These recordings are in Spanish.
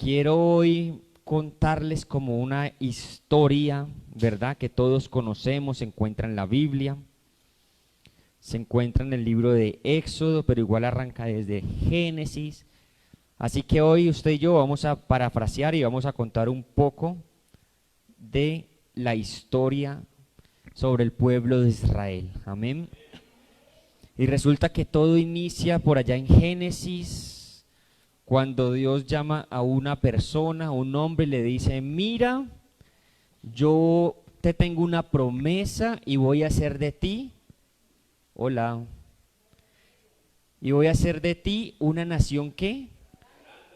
Quiero hoy contarles como una historia, ¿verdad? Que todos conocemos, se encuentra en la Biblia, se encuentra en el libro de Éxodo, pero igual arranca desde Génesis. Así que hoy usted y yo vamos a parafrasear y vamos a contar un poco de la historia sobre el pueblo de Israel. Amén. Y resulta que todo inicia por allá en Génesis, cuando Dios llama a una persona, a un hombre, y le dice: mira, yo te tengo una promesa y voy a hacer de ti, hola, y voy a hacer de ti una nación, ¿qué?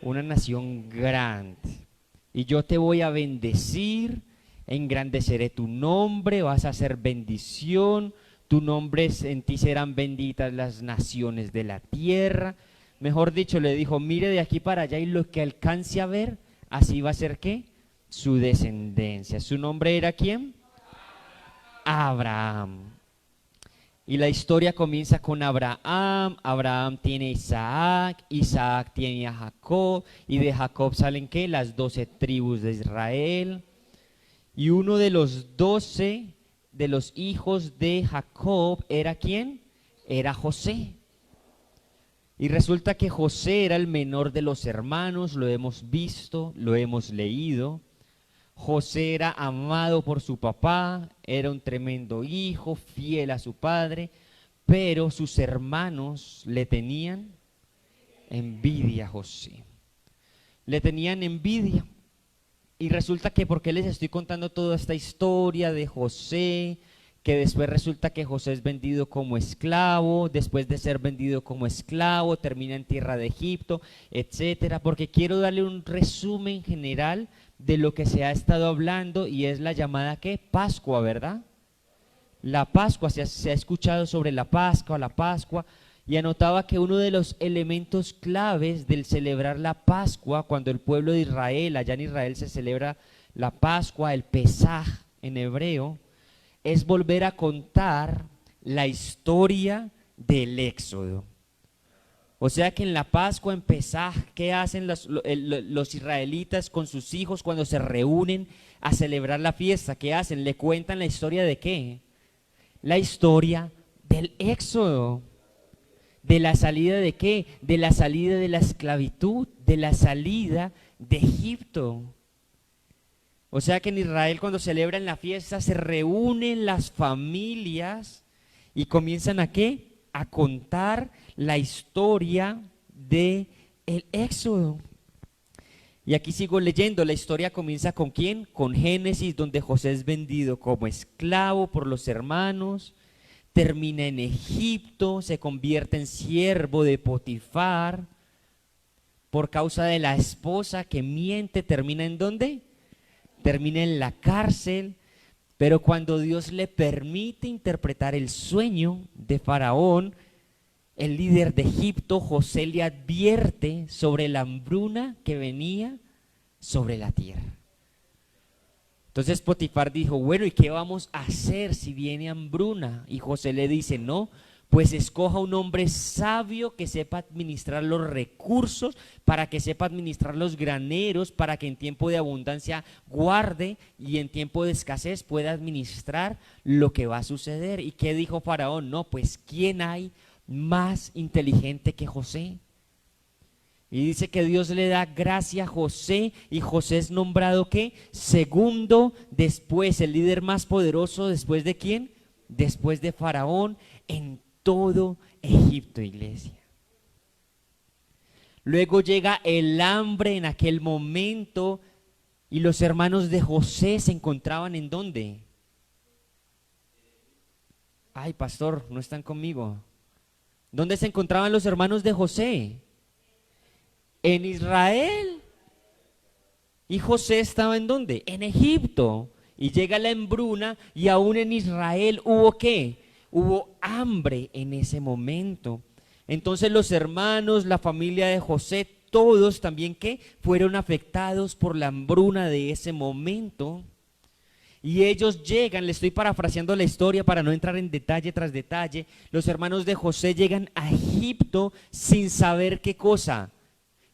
Una nación grande. Y yo te voy a bendecir, engrandeceré tu nombre, vas a ser bendición, tu nombre, en ti serán benditas las naciones de la tierra. Mejor dicho, le dijo: mire de aquí para allá y lo que alcance a ver, así va a ser, ¿qué? Su descendencia. ¿Su nombre era quién? Abraham. Y la historia comienza con Abraham. Abraham tiene a Isaac, Isaac tiene a Jacob, y de Jacob salen, ¿qué? Las 12 tribus de Israel. Y uno de los 12 de los hijos de Jacob era ¿quién? Era José. Y resulta que José era el menor de los hermanos, lo hemos visto, lo hemos leído. José era amado por su papá, era un tremendo hijo, fiel a su padre, pero sus hermanos le tenían envidia a José. Le tenían envidia. Y resulta que, ¿por qué les estoy contando toda esta historia de José? Que después resulta que José es vendido como esclavo, después de ser vendido como esclavo, termina en tierra de Egipto, etcétera. Porque quiero darle un resumen general de lo que se ha estado hablando, y es la llamada, ¿qué? Pascua, ¿verdad? La Pascua, se ha escuchado sobre la Pascua, y anotaba que uno de los elementos claves del celebrar la Pascua, cuando el pueblo de Israel, allá en Israel se celebra la Pascua, el Pesaj en hebreo, es volver a contar la historia del Éxodo. O sea que en la Pascua, en Pesaj, ¿qué hacen los israelitas con sus hijos cuando se reúnen a celebrar la fiesta? ¿Qué hacen? ¿Le cuentan la historia de qué? La historia del Éxodo. ¿De la salida de qué? De la salida de la esclavitud, de la salida de Egipto. O sea que en Israel, cuando celebran la fiesta, se reúnen las familias y comienzan ¿a qué? A contar la historia del Éxodo. Y aquí sigo leyendo, la historia comienza ¿con quién? Con Génesis, donde José es vendido como esclavo por los hermanos, termina en Egipto, se convierte en siervo de Potifar, por causa de la esposa que miente, termina ¿en dónde? Termina en la cárcel. Pero cuando Dios le permite interpretar el sueño de Faraón, el líder de Egipto, José le advierte sobre la hambruna que venía sobre la tierra. Entonces Potifar dijo: bueno, ¿y qué vamos a hacer si viene hambruna? Y José le dice: no, pues escoja un hombre sabio que sepa administrar los recursos, para que sepa administrar los graneros, para que en tiempo de abundancia guarde y en tiempo de escasez pueda administrar lo que va a suceder. ¿Y qué dijo Faraón? No, pues ¿quién hay más inteligente que José? Y dice que Dios le da gracia a José, y José es nombrado ¿qué? Segundo después, el líder más poderoso después de ¿quién? Después de Faraón en todo Egipto, iglesia. Luego llega el hambre en aquel momento, y los hermanos de José se encontraban ¿en dónde? Ay, pastor, no están conmigo. ¿Dónde se encontraban los hermanos de José? En Israel. ¿Y José estaba en dónde? En Egipto. Y llega la hambruna, y aún en Israel hubo ¿qué? Hubo hambre en ese momento. Entonces los hermanos, la familia de José, todos también ¿qué? Fueron afectados por la hambruna de ese momento. Y ellos llegan, le estoy parafraseando la historia para no entrar en detalle tras detalle. Los hermanos de José llegan a Egipto sin saber qué cosa,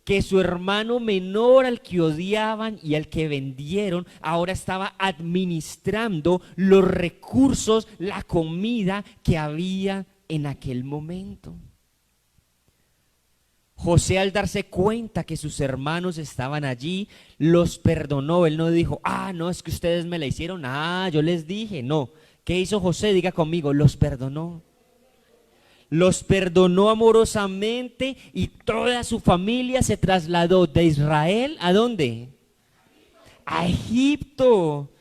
que su hermano menor al que odiaban y al que vendieron, ahora estaba administrando los recursos, la comida que había en aquel momento. José, al darse cuenta que sus hermanos estaban allí, los perdonó. Él no dijo, no, es que ustedes me la hicieron, yo les dije. No, ¿qué hizo José? Diga conmigo, los perdonó. Los perdonó amorosamente y toda su familia se trasladó de Israel, ¿a dónde? A Egipto.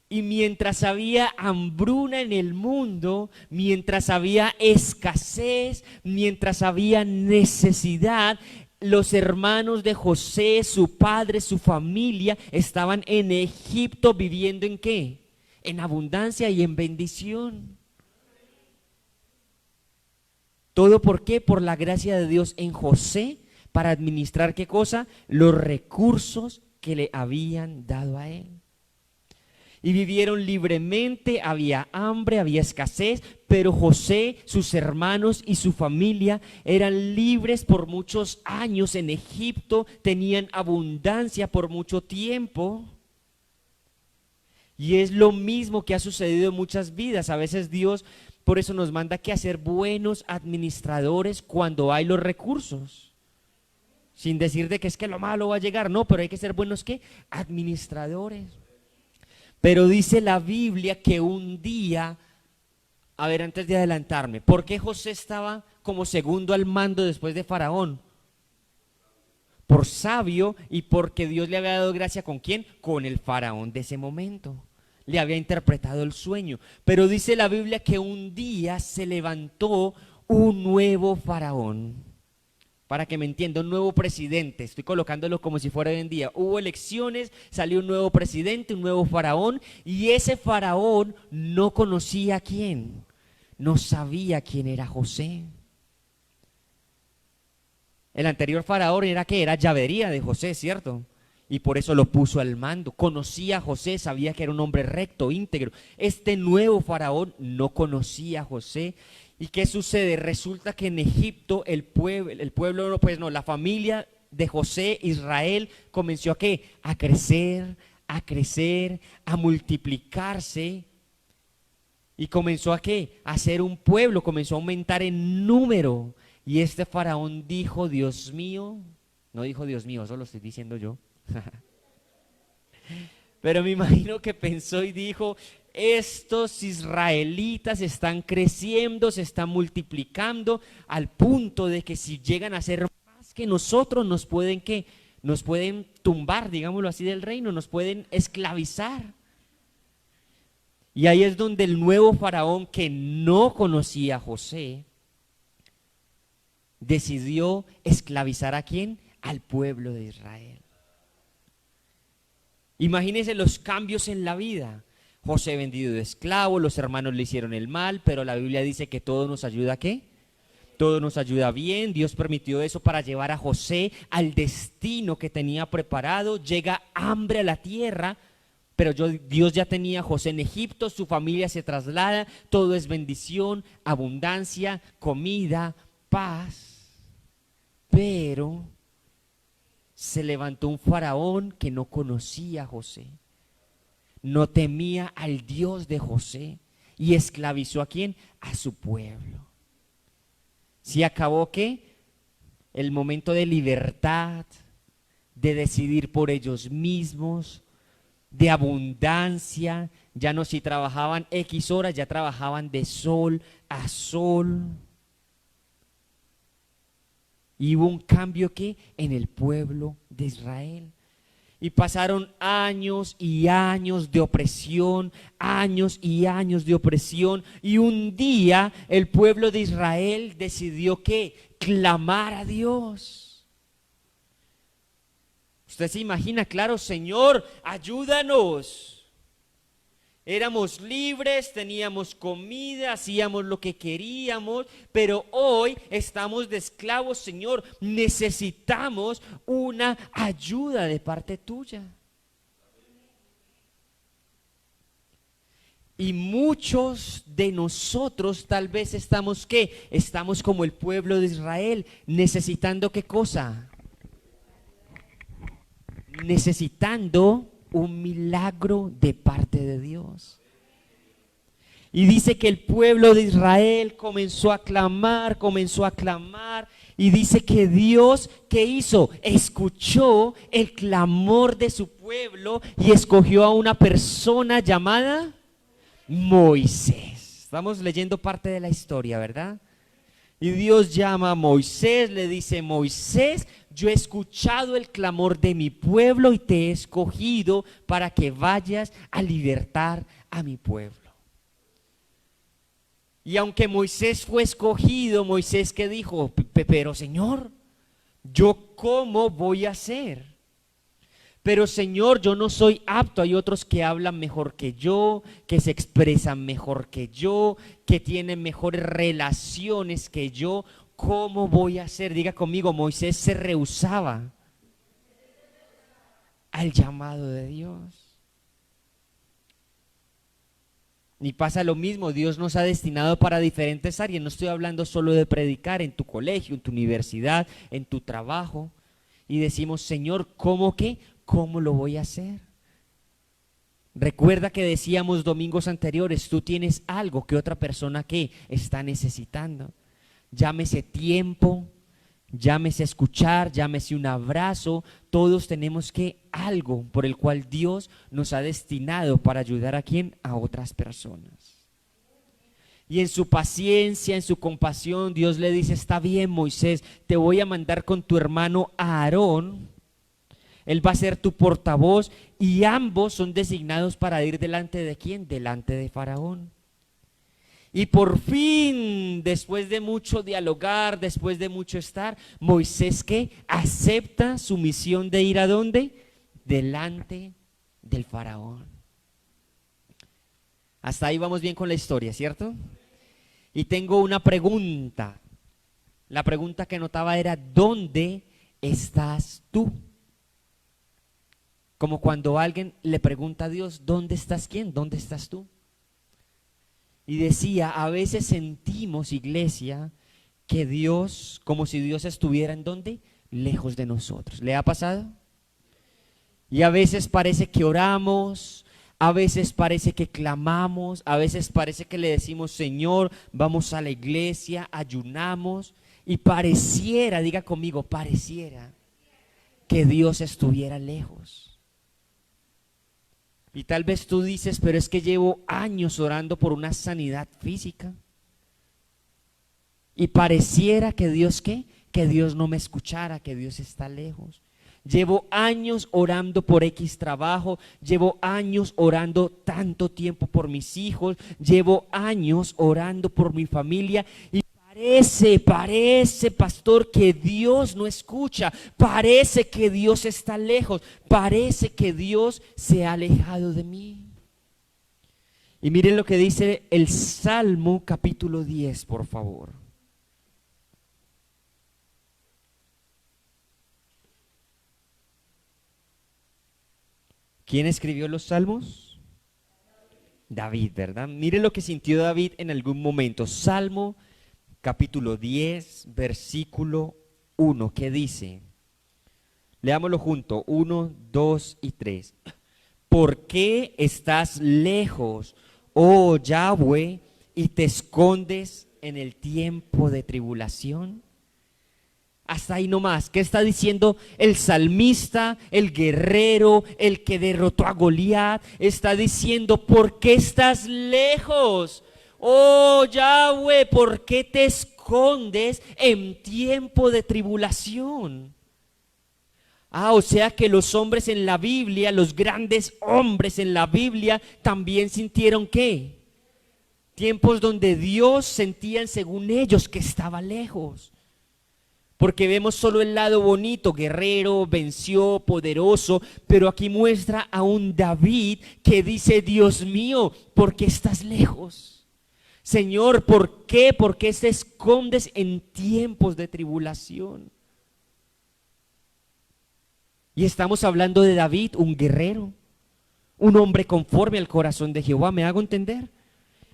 Y mientras había hambruna en el mundo, mientras había escasez, mientras había necesidad, los hermanos de José, su padre, su familia, estaban en Egipto viviendo ¿en qué? En abundancia y en bendición. ¿Todo por qué? Por la gracia de Dios en José para administrar ¿qué cosa? Los recursos que le habían dado a él. Y vivieron libremente, había hambre, había escasez, pero José, sus hermanos y su familia eran libres por muchos años en Egipto, tenían abundancia por mucho tiempo. Y es lo mismo que ha sucedido en muchas vidas. A veces Dios por eso nos manda que hacer buenos administradores cuando hay los recursos. Sin decir de que es que lo malo va a llegar, no, pero hay que ser buenos ¿qué? Administradores. Pero dice la Biblia que un día, a ver, antes de adelantarme, ¿por qué José estaba como segundo al mando después de Faraón? Por sabio y porque Dios le había dado gracia ¿con quién? Con el Faraón de ese momento. Le había interpretado el sueño. Pero dice la Biblia que un día se levantó un nuevo Faraón. Para que me entienda, un nuevo presidente, estoy colocándolo como si fuera hoy en día. Hubo elecciones, salió un nuevo presidente, un nuevo faraón, y ese faraón no conocía a quién, no sabía quién era José. El anterior faraón era que era llavería de José, ¿cierto? Y por eso lo puso al mando. Conocía a José, sabía que era un hombre recto, íntegro. Este nuevo faraón no conocía a José. ¿Y qué sucede? Resulta que en Egipto la familia de José, Israel, comenzó ¿a qué? A crecer, a multiplicarse. ¿Y comenzó a qué? A ser un pueblo, comenzó a aumentar en número. Y este faraón dijo, Dios mío, no dijo Dios mío, eso lo estoy diciendo yo. Pero me imagino que pensó y dijo, estos israelitas están creciendo, se están multiplicando al punto de que si llegan a ser más que nosotros nos pueden ¿qué? Nos pueden tumbar, digámoslo así, del reino, nos pueden esclavizar. Y ahí es donde el nuevo faraón que no conocía a José decidió esclavizar ¿a quién? Al pueblo de Israel. Imagínense los cambios en la vida. José vendido de esclavo, los hermanos le hicieron el mal, pero la Biblia dice que todo nos ayuda ¿a qué? Todo nos ayuda bien. Dios permitió eso para llevar a José al destino que tenía preparado. Llega hambre a la tierra, pero Dios ya tenía a José en Egipto, su familia se traslada, todo es bendición, abundancia, comida, paz. Pero se levantó un faraón que no conocía a José, no temía al Dios de José y esclavizó ¿a quién? A su pueblo. ¿Sí acabó qué? El momento de libertad, de decidir por ellos mismos, de abundancia. Ya no si trabajaban X horas, ya trabajaban de sol a sol. Y hubo un cambio ¿qué? En el pueblo de Israel. Y pasaron años y años de opresión, años y años de opresión. Y un día el pueblo de Israel decidió ¿qué? Clamar a Dios. Usted se imagina, claro, Señor, ayúdanos. Éramos libres, teníamos comida, hacíamos lo que queríamos, pero hoy estamos de esclavos, Señor. Necesitamos una ayuda de parte tuya. Y muchos de nosotros tal vez estamos ¿qué? Estamos como el pueblo de Israel, necesitando ¿qué cosa? necesitando un milagro de parte de Dios. Y dice que el pueblo de Israel comenzó a clamar, y dice que Dios, ¿qué hizo? Escuchó el clamor de su pueblo y escogió a una persona llamada Moisés. Estamos leyendo parte de la historia, ¿verdad? Y Dios llama a Moisés, le dice: Moisés, yo he escuchado el clamor de mi pueblo y te he escogido para que vayas a libertar a mi pueblo. Y aunque Moisés fue escogido, Moisés, ¿qué dijo? Pero Señor, ¿yo cómo voy a hacer? Pero Señor, yo no soy apto. Hay otros que hablan mejor que yo, que se expresan mejor que yo, que tienen mejores relaciones que yo. ¿Cómo voy a hacer? Diga conmigo, Moisés se rehusaba al llamado de Dios. Y pasa lo mismo, Dios nos ha destinado para diferentes áreas. No estoy hablando solo de predicar en tu colegio, en tu universidad, en tu trabajo. Y decimos: Señor, ¿cómo qué? ¿Cómo lo voy a hacer? Recuerda que decíamos domingos anteriores, tú tienes algo que otra persona que está necesitando. Llámese tiempo, llámese escuchar, llámese un abrazo. Todos tenemos que algo por el cual Dios nos ha destinado para ayudar a quién, a otras personas. Y en su paciencia, en su compasión, Dios le dice: está bien, Moisés, te voy a mandar con tu hermano Aarón. Él va a ser tu portavoz y ambos son designados para ir delante de quién, delante de Faraón. Y por fin, después de mucho dialogar, después de mucho estar, Moisés, ¿qué? Acepta su misión de ir ¿a dónde? Delante del Faraón. Hasta ahí vamos bien con la historia, ¿cierto? Y tengo una pregunta. La pregunta que notaba era: ¿dónde estás tú? Como cuando alguien le pregunta a Dios: ¿dónde estás quién? ¿Dónde estás tú? Y decía: a veces sentimos, iglesia, que Dios, como si Dios estuviera ¿en dónde? Lejos de nosotros. ¿Le ha pasado? Y a veces parece que oramos, a veces parece que clamamos, a veces parece que le decimos: Señor, vamos a la iglesia, ayunamos, y pareciera, diga conmigo, pareciera que Dios estuviera lejos. Y tal vez tú dices: pero es que llevo años orando por una sanidad física y pareciera que Dios, ¿qué? Que Dios no me escuchara, que Dios está lejos. Llevo años orando por X trabajo, llevo años orando tanto tiempo por mis hijos, llevo años orando por mi familia y parece, pastor, que Dios no escucha, parece que Dios está lejos, parece que Dios se ha alejado de mí. Y miren lo que dice el Salmo capítulo 10, por favor. ¿Quién escribió los salmos? David, ¿verdad? Miren lo que sintió David en algún momento. Salmo capítulo 10, versículo 1, ¿qué dice? Leámoslo junto, 1, 2 y 3. ¿Por qué estás lejos, oh Yahweh, y te escondes en el tiempo de tribulación? Hasta ahí nomás. ¿Qué está diciendo el salmista, el guerrero, el que derrotó a Goliat? Está diciendo: ¿por qué estás lejos? Oh Yahweh, ¿por qué te escondes en tiempo de tribulación? O sea que los hombres en la Biblia, los grandes hombres en la Biblia, también sintieron ¿qué? Tiempos donde Dios sentían según ellos que estaba lejos. Porque vemos solo el lado bonito, guerrero, venció, poderoso, pero aquí muestra a un David que dice: Dios mío, ¿por qué estás lejos? Señor, ¿por qué? ¿Por qué te escondes en tiempos de tribulación? Y estamos hablando de David, un guerrero, un hombre conforme al corazón de Jehová, ¿me hago entender?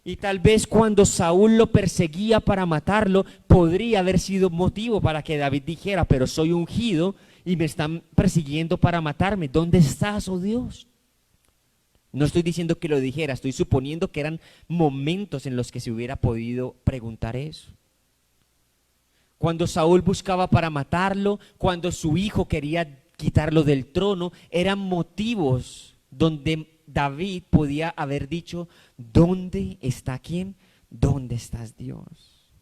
Y tal vez cuando Saúl lo perseguía para matarlo, podría haber sido motivo para que David dijera: pero soy ungido y me están persiguiendo para matarme. ¿Dónde estás, oh Dios? No estoy diciendo que lo dijera, estoy suponiendo que eran momentos en los que se hubiera podido preguntar eso. Cuando Saúl buscaba para matarlo, cuando su hijo quería quitarlo del trono, eran motivos donde David podía haber dicho: ¿dónde está quién? ¿Dónde estás, Dios?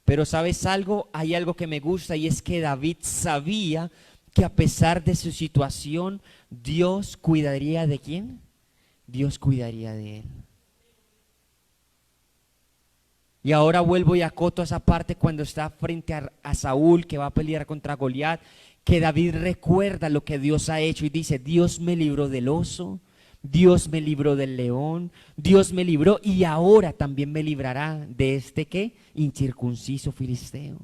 Pero ¿sabes algo? Hay algo que me gusta, y es que David sabía que a pesar de su situación, Dios cuidaría ¿de quién? Dios cuidaría de él. Y ahora vuelvo y acoto esa parte cuando está frente a Saúl, que va a pelear contra Goliat, que David recuerda lo que Dios ha hecho y dice: Dios me libró del oso, Dios me libró del león, Dios me libró y ahora también me librará de este ¿qué? Incircunciso filisteo.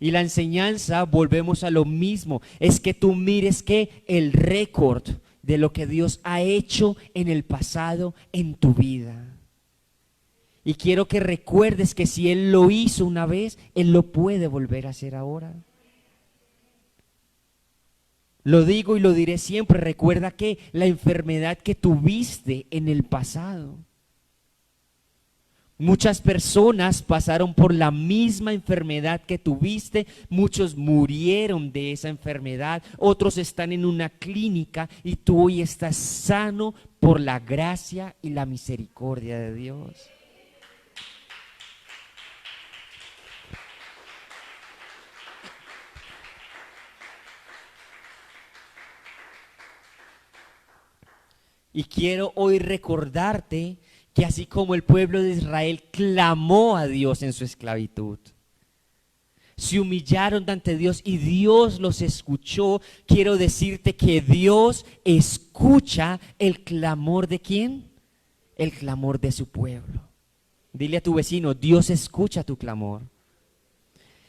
Y la enseñanza, volvemos a lo mismo, es que tú mires que el récord de lo que Dios ha hecho en el pasado en tu vida. Y quiero que recuerdes que si Él lo hizo una vez, Él lo puede volver a hacer ahora. Lo digo y lo diré siempre, recuerda que la enfermedad que tuviste en el pasado, muchas personas pasaron por la misma enfermedad que tuviste, muchos murieron de esa enfermedad, otros están en una clínica y tú hoy estás sano por la gracia y la misericordia de Dios. Y quiero hoy recordarte que así como el pueblo de Israel clamó a Dios en su esclavitud, se humillaron ante Dios y Dios los escuchó, quiero decirte que Dios escucha el clamor ¿de quién? El clamor de su pueblo. Dile a tu vecino: Dios escucha tu clamor.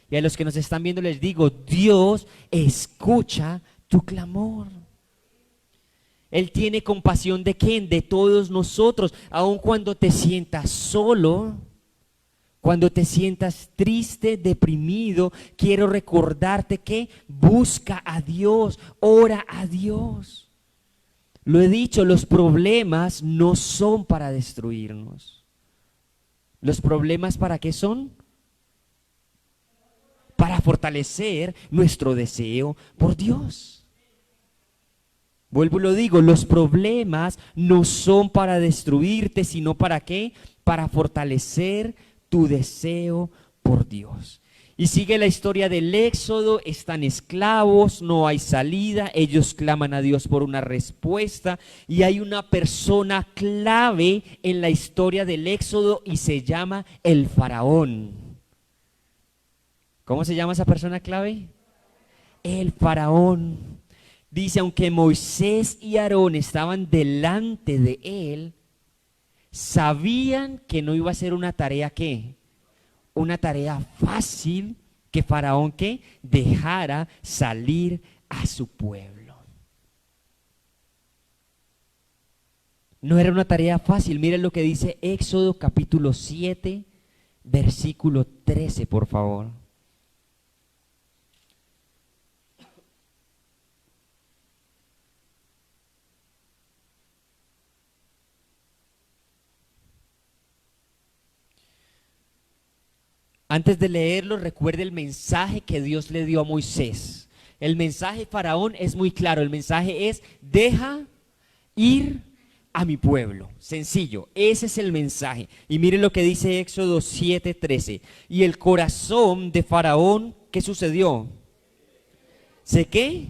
Y a los que nos están viendo les digo: Dios escucha tu clamor. Él tiene compasión ¿de quién? De todos nosotros. Aun cuando te sientas solo, cuando te sientas triste, deprimido, quiero recordarte que busca a Dios, ora a Dios. Lo he dicho, los problemas no son para destruirnos. ¿Los problemas para qué son? Para fortalecer nuestro deseo por Dios. Vuelvo y lo digo, los problemas no son para destruirte, sino ¿para qué? Para fortalecer tu deseo por Dios. Y sigue la historia del Éxodo, están esclavos, no hay salida, ellos claman a Dios por una respuesta y hay una persona clave en la historia del Éxodo y se llama el faraón. ¿Cómo se llama esa persona clave? El faraón. Dice, aunque Moisés y Aarón estaban delante de él, sabían que no iba a ser una tarea ¿qué? Una tarea fácil que Faraón ¿qué? Dejara salir a su pueblo. No era una tarea fácil. Miren lo que dice Éxodo capítulo 7, versículo 13, por favor. Antes de leerlo, recuerde el mensaje que Dios le dio a Moisés. El mensaje de Faraón es muy claro. El mensaje es: deja ir a mi pueblo. Sencillo, ese es el mensaje. Y miren lo que dice Éxodo 7:13. Y el corazón de Faraón, ¿qué sucedió? ¿Se qué?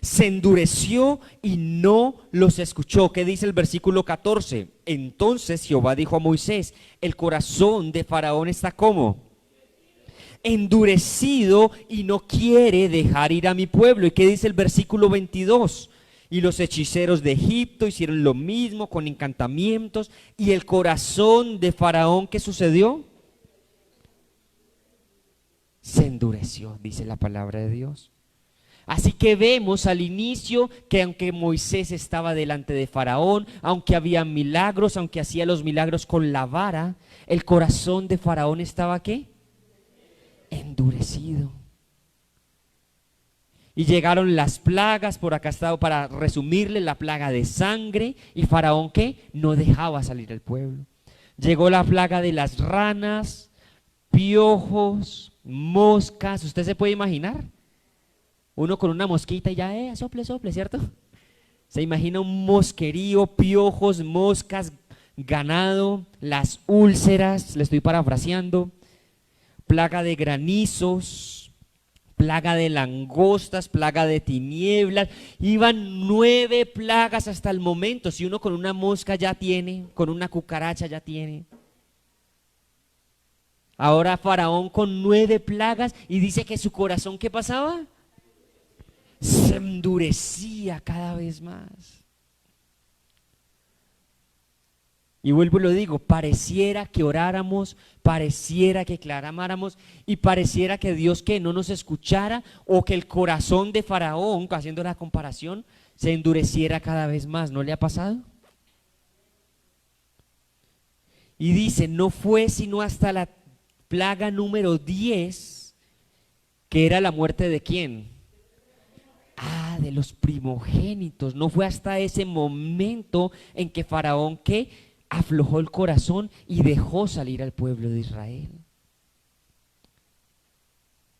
Se endureció y no los escuchó. ¿Qué dice el versículo 14? Entonces Jehová dijo a Moisés: el corazón de Faraón está ¿cómo? Endurecido y no quiere dejar ir a mi pueblo. ¿Y qué dice el versículo 22? Y los hechiceros de Egipto hicieron lo mismo con encantamientos. Y el corazón de Faraón, ¿qué sucedió? Se endureció, dice la palabra de Dios. Así que vemos al inicio que aunque Moisés estaba delante de Faraón, aunque había milagros, aunque hacía los milagros con la vara, el corazón de Faraón estaba ¿qué? endurecido. Y llegaron las plagas, por acá está para resumirle, la plaga de sangre, y Faraón ¿qué? No dejaba salir al pueblo. Llegó la plaga de las ranas, piojos, moscas, ¿usted se puede imaginar? Uno con una mosquita y ya, sople, sople, ¿cierto? Se imagina un mosquerío, piojos, moscas, ganado, las úlceras, le estoy parafraseando, plaga de granizos, plaga de langostas, plaga de tinieblas. Iban 9 plagas hasta el momento. Si uno con una mosca ya tiene, con una cucaracha ya tiene. Ahora Faraón con 9 plagas y dice que su corazón, ¿qué pasaba? Se endurecía cada vez más. Y vuelvo y lo digo, pareciera que oráramos, pareciera que clamáramos y pareciera que Dios que no nos escuchara o que el corazón de Faraón, haciendo la comparación, se endureciera cada vez más. ¿No le ha pasado? Y dice, no fue sino hasta la plaga número 10, que era la muerte de ¿quién? De los primogénitos. No fue hasta ese momento en que Faraón ¿qué? Aflojó el corazón y dejó salir al pueblo de Israel.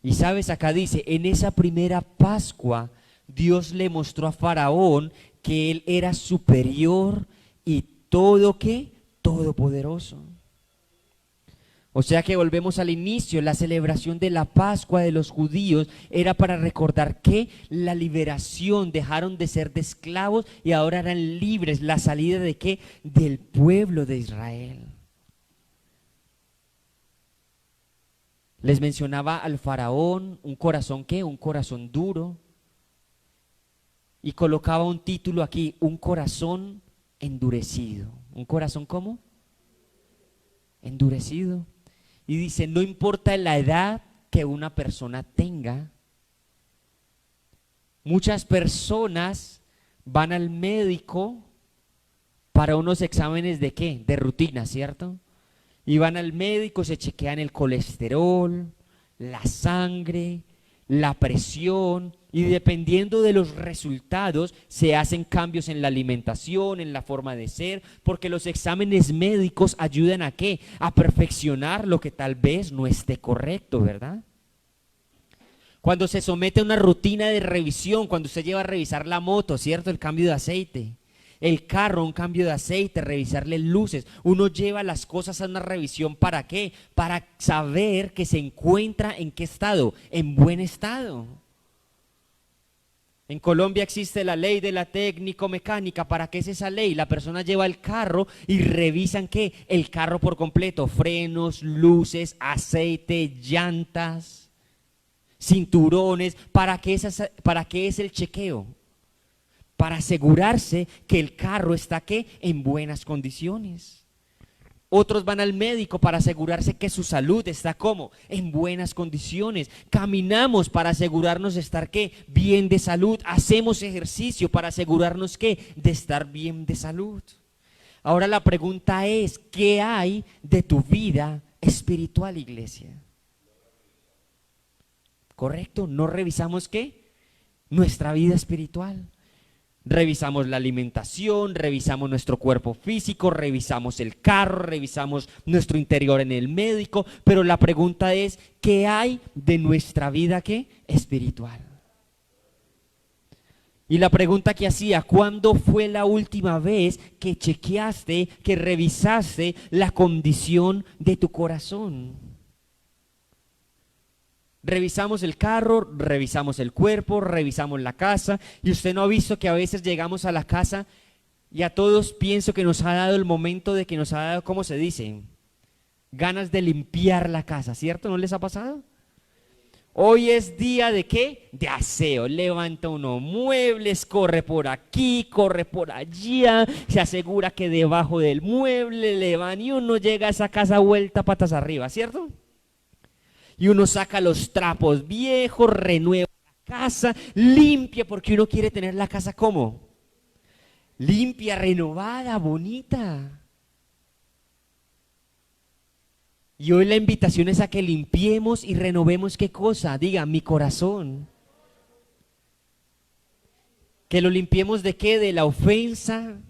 Y sabes, acá dice, en esa primera Pascua, Dios le mostró a Faraón que él era superior y todo ¿qué? Todopoderoso. O sea que volvemos al inicio, la celebración de la Pascua de los judíos era para recordar que la liberación, dejaron de ser de esclavos y ahora eran libres, la salida de qué? Del pueblo de Israel. Les mencionaba al faraón un corazón ¿qué? Un corazón duro, y colocaba un título aquí, un corazón endurecido. ¿Un corazón cómo? Endurecido. Y dice, no importa la edad que una persona tenga. Muchas personas van al médico para unos exámenes de ¿qué? De rutina, ¿cierto? Y van al médico, se chequean el colesterol, la sangre, la presión, y dependiendo de los resultados se hacen cambios en la alimentación, en la forma de ser, porque los exámenes médicos ayudan a ¿qué? A perfeccionar lo que tal vez no esté correcto, ¿verdad? Cuando se somete a una rutina de revisión, cuando usted lleva a revisar la moto, ¿cierto? El cambio de aceite, el carro, un cambio de aceite, revisarle luces, uno lleva las cosas a una revisión, ¿para qué? Para saber que se encuentra en qué estado, en buen estado. En Colombia existe la ley de la técnico-mecánica. ¿Para qué es esa ley? La persona lleva el carro y revisan ¿qué? El carro por completo, frenos, luces, aceite, llantas, cinturones. ¿Para qué es el chequeo? Para asegurarse que el carro está ¿qué? En buenas condiciones. Otros van al médico para asegurarse que su salud está ¿cómo? En buenas condiciones. Caminamos para asegurarnos de estar ¿qué? Bien de salud. Hacemos ejercicio para asegurarnos ¿qué? De estar bien de salud. Ahora la pregunta es, ¿qué hay de tu vida espiritual, iglesia? ¿Correcto? ¿No revisamos qué? Nuestra vida espiritual. Revisamos la alimentación, revisamos nuestro cuerpo físico, revisamos el carro, revisamos nuestro interior en el médico, pero la pregunta es, ¿qué hay de nuestra vida qué? Espiritual. Y la pregunta que hacía, ¿cuándo fue la última vez que chequeaste, que revisaste la condición de tu corazón? Revisamos el carro, revisamos el cuerpo, revisamos la casa, y usted no ha visto que a veces llegamos a la casa y a todos pienso que nos ha dado el momento de que nos ha dado, ¿cómo se dice? Ganas de limpiar la casa, ¿cierto? ¿No les ha pasado? Hoy es día de ¿qué? De aseo. Levanta uno muebles, corre por aquí, corre por allá, se asegura que debajo del mueble le van y uno llega a esa casa vuelta patas arriba, ¿cierto? Y uno saca los trapos viejos, renueva la casa, limpia, porque uno quiere tener la casa ¿cómo? Limpia, renovada, bonita. Y hoy la invitación es a que limpiemos y renovemos ¿qué cosa? Diga, mi corazón. Que lo limpiemos de qué? De la ofensa.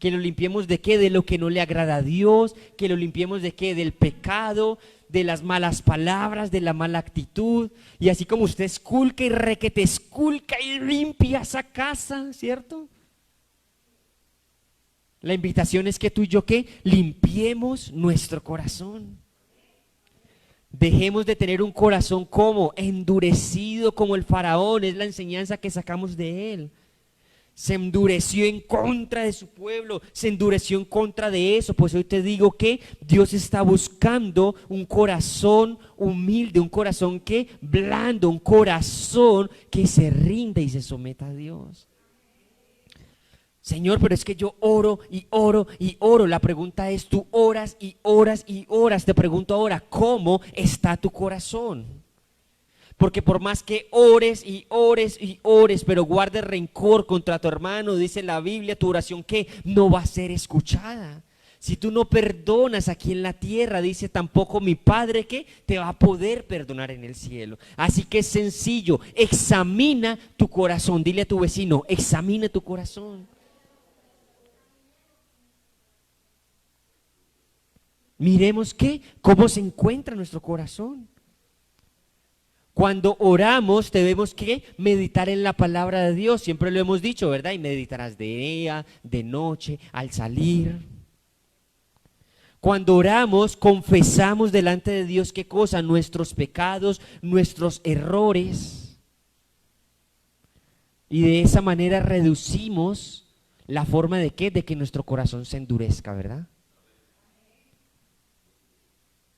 Que lo limpiemos de qué? De lo que no le agrada a Dios. Que lo limpiemos de qué? Del pecado, de las malas palabras, de la mala actitud. Y así como usted esculca y requete esculca y limpia esa casa, ¿cierto? La invitación es que tú y yo ¿qué? Limpiemos nuestro corazón. Dejemos de tener un corazón como endurecido como el faraón. Es la enseñanza que sacamos de él. Se endureció en contra de su pueblo, se endureció en contra de eso. Pues hoy te digo que Dios está buscando un corazón humilde, un corazón que blando, un corazón que se rinde y se someta a Dios. Señor, pero es que yo oro y oro y oro. La pregunta es, tú oras y oras y oras. Te pregunto ahora, ¿cómo está tu corazón? Porque por más que ores y ores y ores, pero guardes rencor contra tu hermano, dice la Biblia, tu oración ¿qué? No va a ser escuchada. Si tú no perdonas aquí en la tierra, dice tampoco mi Padre que te va a poder perdonar en el cielo. Así que es sencillo, examina tu corazón. Dile a tu vecino, examina tu corazón. Miremos cómo se encuentra nuestro corazón. Cuando oramos debemos que meditar en la palabra de Dios, siempre lo hemos dicho, ¿verdad? Y meditarás de día, de noche, al salir. Cuando oramos, confesamos delante de Dios ¿qué cosa? Nuestros pecados, nuestros errores. Y de esa manera reducimos la forma de ¿qué? De que nuestro corazón se endurezca, ¿verdad?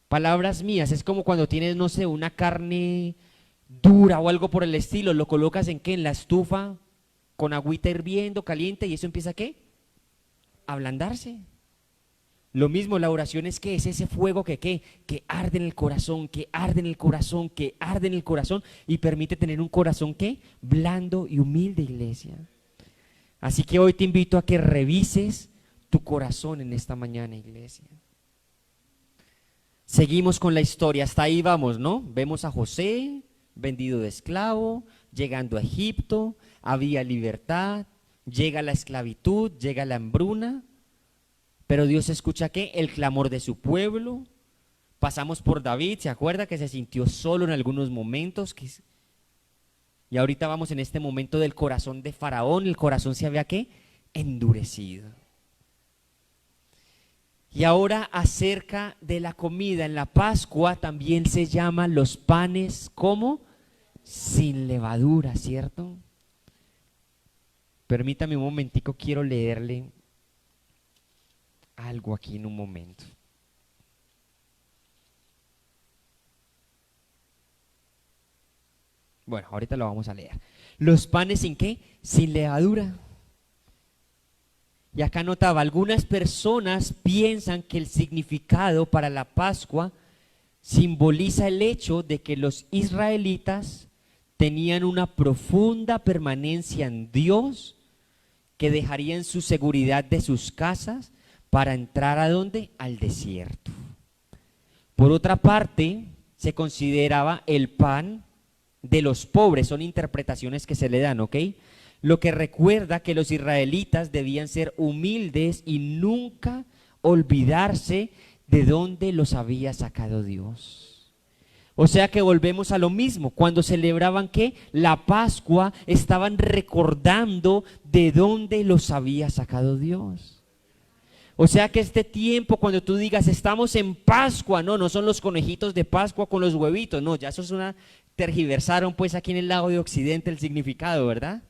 Palabras mías, es como cuando tienes, no sé, una carne dura o algo por el estilo, lo colocas en ¿qué? En la estufa con agüita hirviendo, caliente, y eso empieza ¿qué? A ablandarse. Lo mismo, la oración es que es ese fuego que arde en el corazón, que arde en el corazón, que arde en el corazón y permite tener un corazón ¿qué? Blando y humilde, iglesia. Así que hoy te invito a que revises tu corazón en esta mañana, iglesia. Seguimos con la historia, hasta ahí vamos, ¿no? Vemos a José, vendido de esclavo, llegando a Egipto, había libertad, llega la esclavitud, llega la hambruna, pero Dios escucha ¿qué? El clamor de su pueblo. Pasamos por David, ¿se acuerda que se sintió solo en algunos momentos? Y ahorita vamos en este momento del corazón de Faraón, el corazón se había ¿qué? Endurecido. Y ahora acerca de la comida, en la Pascua también se llaman los panes como sin levadura, ¿cierto? Permítame un momentico, quiero leerle algo aquí en un momento. Bueno, ahorita lo vamos a leer. Los panes sin ¿qué? Sin levadura. Y acá notaba, algunas personas piensan que el significado para la Pascua simboliza el hecho de que los israelitas tenían una profunda permanencia en Dios, que dejarían su seguridad de sus casas para entrar ¿a dónde? Al desierto. Por otra parte, se consideraba el pan de los pobres, son interpretaciones que se le dan, ¿ok? Lo que recuerda que los israelitas debían ser humildes y nunca olvidarse de dónde los había sacado Dios. O sea que volvemos a lo mismo, cuando celebraban ¿qué? La Pascua, estaban recordando de dónde los había sacado Dios. O sea que este tiempo, cuando tú digas estamos en Pascua, no son los conejitos de Pascua con los huevitos, no, ya eso es tergiversaron pues aquí en el lado de Occidente el significado, ¿verdad?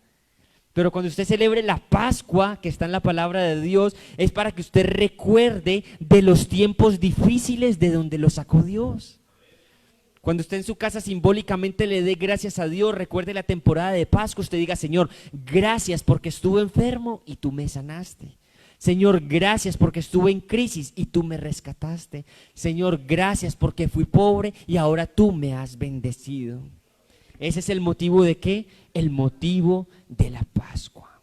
Pero cuando usted celebre la Pascua, que está en la palabra de Dios, es para que usted recuerde de los tiempos difíciles de donde lo sacó Dios. Cuando usted en su casa simbólicamente le dé gracias a Dios, recuerde la temporada de Pascua, usted diga, Señor, gracias porque estuve enfermo y tú me sanaste. Señor, gracias porque estuve en crisis y tú me rescataste. Señor, gracias porque fui pobre y ahora tú me has bendecido. Ese es el motivo de ¿qué? El motivo de la Pascua.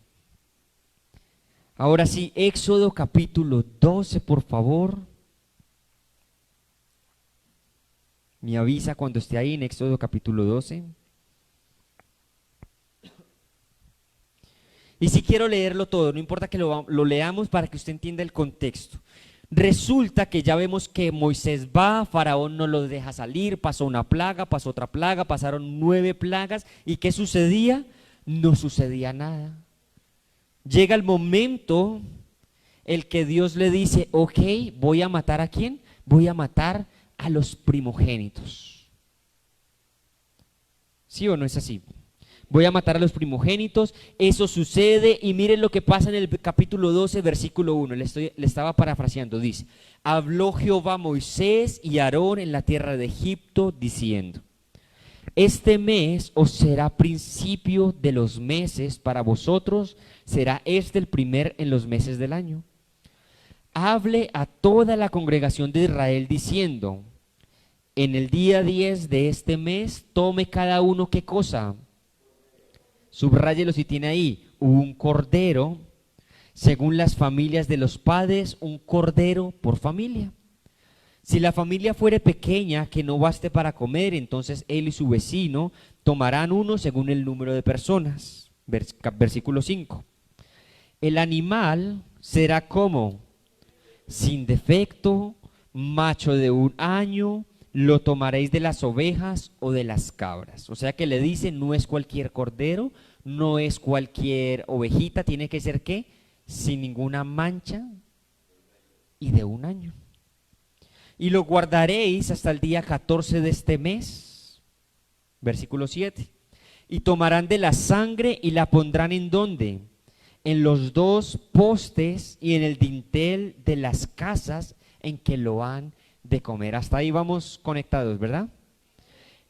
Ahora sí, Éxodo capítulo 12, por favor. Me avisa cuando esté ahí en Éxodo capítulo 12. Y si quiero leerlo todo, no importa que lo leamos para que usted entienda el contexto. Resulta que ya vemos que Moisés va, Faraón no lo deja salir, pasó una plaga, pasó otra plaga, pasaron 9 plagas. ¿Y qué sucedía? No sucedía nada. Llega el momento el que Dios le dice, ok, ¿voy a matar a quién? Voy a matar a los primogénitos. ¿Sí o no es así? Voy a matar a los primogénitos, eso sucede y miren lo que pasa en el capítulo 12, versículo 1, le estaba parafraseando, dice, habló Jehová a Moisés y a Aarón en la tierra de Egipto, diciendo, este mes os será principio de los meses para vosotros, será este el primer en los meses del año. Hable a toda la congregación de Israel diciendo, en el día 10 de este mes, tome cada uno, ¿qué cosa? Subráyelo si tiene ahí, un cordero, según las familias de los padres, un cordero por familia. Si la familia fuere pequeña, que no baste para comer, entonces él y su vecino tomarán uno según el número de personas. Versículo 5. El animal será como sin defecto, macho de 1 año, lo tomaréis de las ovejas o de las cabras. O sea que le dice, no es cualquier cordero, no es cualquier ovejita, tiene que ser ¿qué? Sin ninguna mancha y de 1 año. Y lo guardaréis hasta el día 14 de este mes. Versículo 7. Y tomarán de la sangre y la pondrán ¿en dónde? En los 2 postes y en el dintel de las casas en que lo han de comer. Hasta ahí vamos conectados, ¿verdad?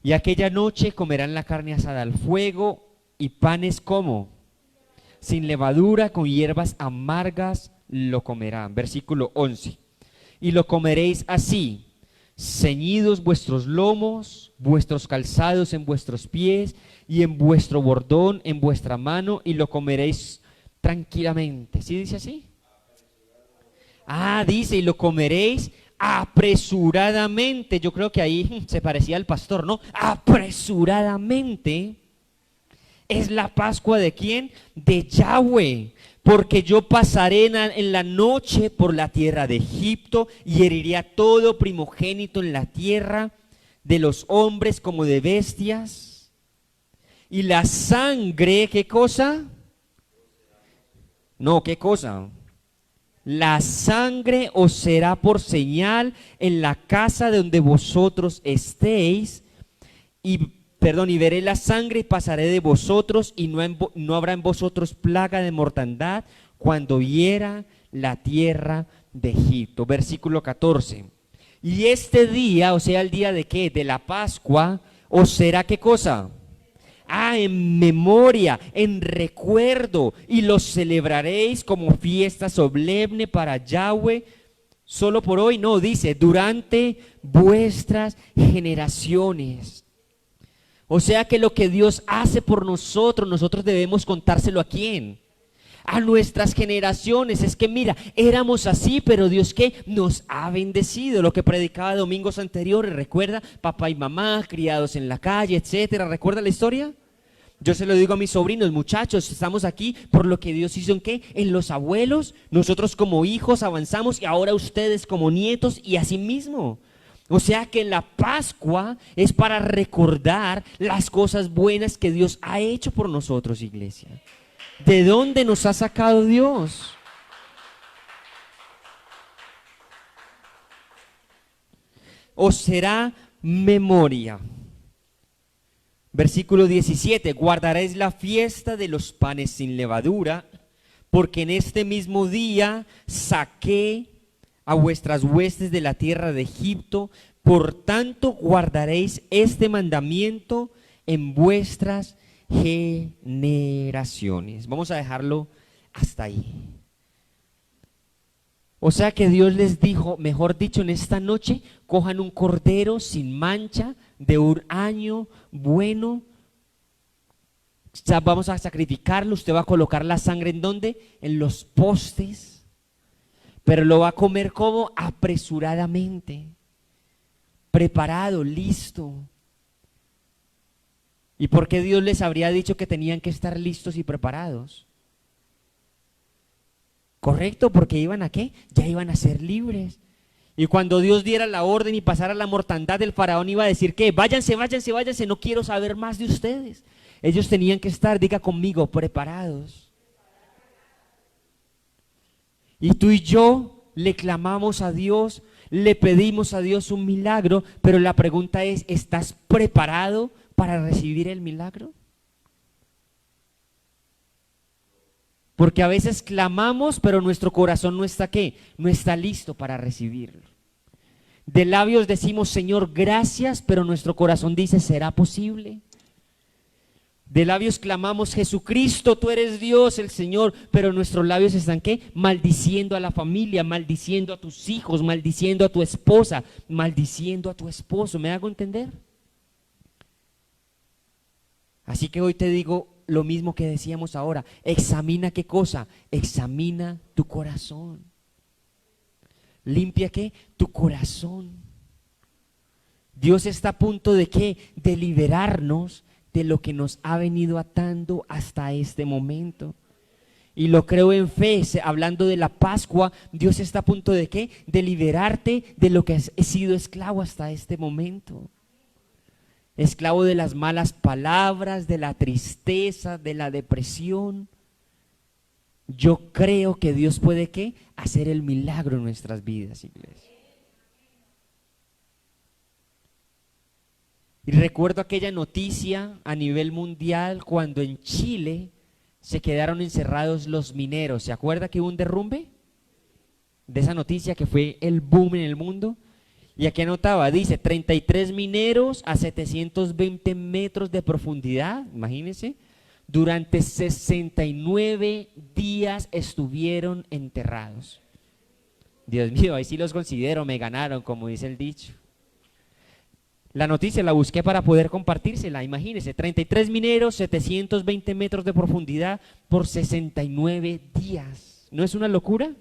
Y aquella noche comerán la carne asada al fuego y panes como sin levadura, con hierbas amargas lo comerán. Versículo 11. Y lo comeréis así, ceñidos vuestros lomos, vuestros calzados en vuestros pies y en vuestro bordón en vuestra mano, y lo comeréis tranquilamente. ¿Sí dice así? Dice, y lo comeréis apresuradamente. Yo creo que ahí se parecía al pastor, ¿no? Apresuradamente. Es la Pascua ¿de quién? De Yahweh. Porque yo pasaré en la noche por la tierra de Egipto y heriré a todo primogénito en la tierra, de los hombres como de bestias. Y la sangre, ¿qué cosa? No, ¿qué cosa? La sangre os será por señal en la casa donde vosotros estéis, y veré la sangre y pasaré de vosotros, y no habrá en vosotros plaga de mortandad cuando hiera la tierra de Egipto. Versículo 14. Y este día, o sea, el día de ¿qué? De la Pascua, os será ¿qué cosa? En memoria, en recuerdo, y los celebraréis como fiesta solemne para Yahweh. Solo por hoy, no, dice, durante vuestras generaciones. O sea que lo que Dios hace por nosotros, nosotros debemos contárselo ¿a quién? A nuestras generaciones. Es que mira, éramos así, pero Dios ¿qué? Nos ha bendecido. Lo que predicaba domingos anteriores, ¿recuerda? Papá y mamá, criados en la calle, etcétera. ¿Recuerda la historia? Yo se lo digo a mis sobrinos, muchachos, estamos aquí por lo que Dios hizo ¿en qué? En los abuelos, nosotros como hijos avanzamos y ahora ustedes como nietos y así mismo. O sea que la Pascua es para recordar las cosas buenas que Dios ha hecho por nosotros, iglesia. ¿De dónde nos ha sacado Dios? Os será memoria. Versículo 17, guardaréis la fiesta de los panes sin levadura, porque en este mismo día saqué a vuestras huestes de la tierra de Egipto, por tanto guardaréis este mandamiento en vuestras generaciones. Vamos a dejarlo hasta ahí. O sea que Dios les dijo, mejor dicho, en esta noche, cojan un cordero sin mancha, de 1 año, bueno, vamos a sacrificarlo, usted va a colocar la sangre ¿en dónde? En los postes, pero lo va a comer como apresuradamente. preparado, listo. ¿Y por qué Dios les habría dicho que tenían que estar listos y preparados? Correcto, porque iban a ¿qué? Ya iban a ser libres. Y cuando Dios diera la orden y pasara la mortandad, el faraón iba a decir que váyanse, váyanse, váyanse, no quiero saber más de ustedes. Ellos tenían que estar, diga conmigo, preparados. Y tú y yo le clamamos a Dios, le pedimos a Dios un milagro, pero la pregunta es, ¿estás preparado para recibir el milagro? Porque a veces clamamos, pero nuestro corazón no está ¿qué? No está listo para recibirlo. De labios decimos, Señor, gracias, pero nuestro corazón dice, ¿será posible? De labios clamamos, Jesucristo, tú eres Dios, el Señor, pero nuestros labios están ¿qué? Maldiciendo a la familia, maldiciendo a tus hijos, maldiciendo a tu esposa, maldiciendo a tu esposo. ¿Me hago entender? Así que hoy te digo lo mismo que decíamos ahora, examina qué cosa, examina tu corazón. ¿Limpia qué? Tu corazón. Dios está a punto de ¿qué? De liberarnos de lo que nos ha venido atando hasta este momento. Y lo creo en fe, hablando de la Pascua, Dios está a punto de ¿qué? De liberarte de lo que has sido esclavo hasta este momento. Esclavo de las malas palabras, de la tristeza, de la depresión. Yo creo que Dios puede ¿qué? Hacer el milagro en nuestras vidas, iglesia. Y recuerdo aquella noticia a nivel mundial cuando en Chile se quedaron encerrados los mineros. ¿Se acuerda que hubo un derrumbe? De esa noticia que fue el boom en el mundo. Y aquí anotaba, dice 33 mineros a 720 metros de profundidad, imagínense, durante 69 días estuvieron enterrados. Dios mío, ahí sí los considero, me ganaron, como dice el dicho. La noticia la busqué para poder compartírsela, imagínense, 33 mineros, 720 metros de profundidad por 69 días. ¿No es una locura?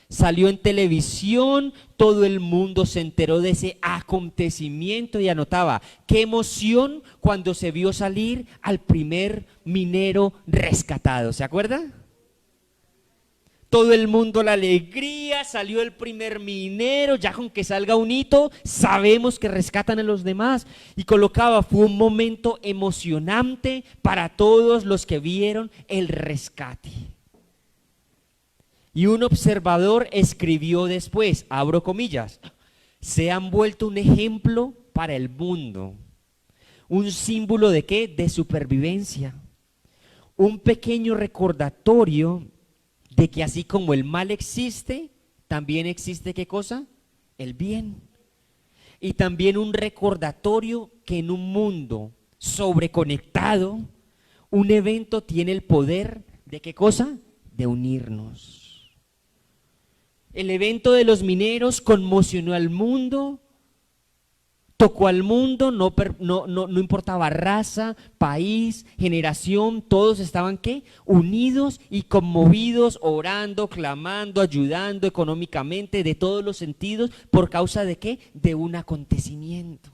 Salió en televisión, todo el mundo se enteró de ese acontecimiento y anotaba, qué emoción cuando se vio salir al primer minero rescatado, ¿se acuerda? Todo el mundo la alegría, salió el primer minero, ya con que salga un hito, sabemos que rescatan a los demás. Y colocaba, fue un momento emocionante para todos los que vieron el rescate. Y un observador escribió después, abro comillas, se han vuelto un ejemplo para el mundo. ¿Un símbolo de qué? De supervivencia. Un pequeño recordatorio de que así como el mal existe, también existe ¿qué cosa? El bien. Y también un recordatorio que en un mundo sobreconectado, un evento tiene el poder ¿de qué cosa? De unirnos. El evento de los mineros conmocionó al mundo, tocó al mundo, no importaba raza, país, generación, todos estaban ¿qué? Unidos y conmovidos, orando, clamando, ayudando económicamente, de todos los sentidos, ¿por causa de qué? De un acontecimiento.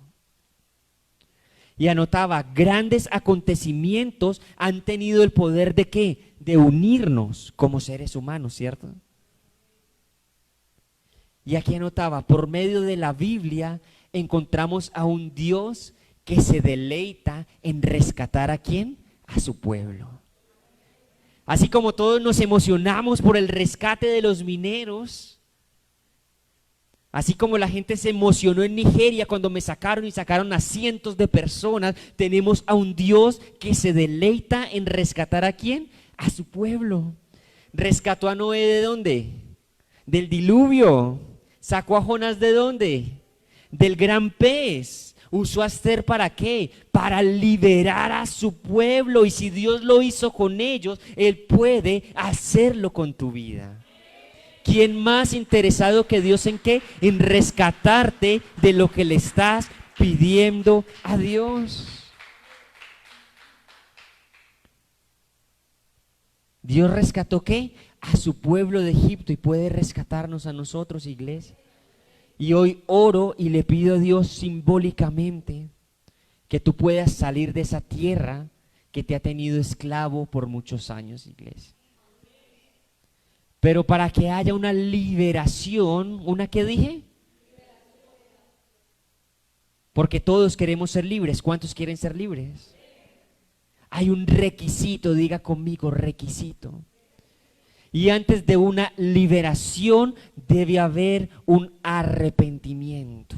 Y anotaba, grandes acontecimientos han tenido el poder ¿de qué? De unirnos como seres humanos, ¿cierto? Y aquí anotaba, por medio de la Biblia encontramos a un Dios que se deleita en rescatar ¿a quién? A su pueblo. Así como todos nos emocionamos por el rescate de los mineros, así como la gente se emocionó en Nigeria cuando me sacaron y sacaron a cientos de personas, tenemos a un Dios que se deleita en rescatar ¿a quién? A su pueblo. Rescató a Noé ¿de dónde? Del diluvio. ¿Sacó a Jonás de dónde? Del gran pez. ¿Usó a Esther para qué? Para liberar a su pueblo. Y si Dios lo hizo con ellos, Él puede hacerlo con tu vida. ¿Quién más interesado que Dios en qué? En rescatarte de lo que le estás pidiendo a Dios. Dios rescató ¿qué? A su pueblo de Egipto y puede rescatarnos a nosotros, iglesia. Y hoy oro y le pido a Dios simbólicamente que tú puedas salir de esa tierra que te ha tenido esclavo por muchos años, iglesia. Pero para que haya una liberación, ¿una qué dije? Porque todos queremos ser libres. ¿Cuántos quieren ser libres? Hay un requisito, diga conmigo, requisito. Y antes de una liberación debe haber un arrepentimiento.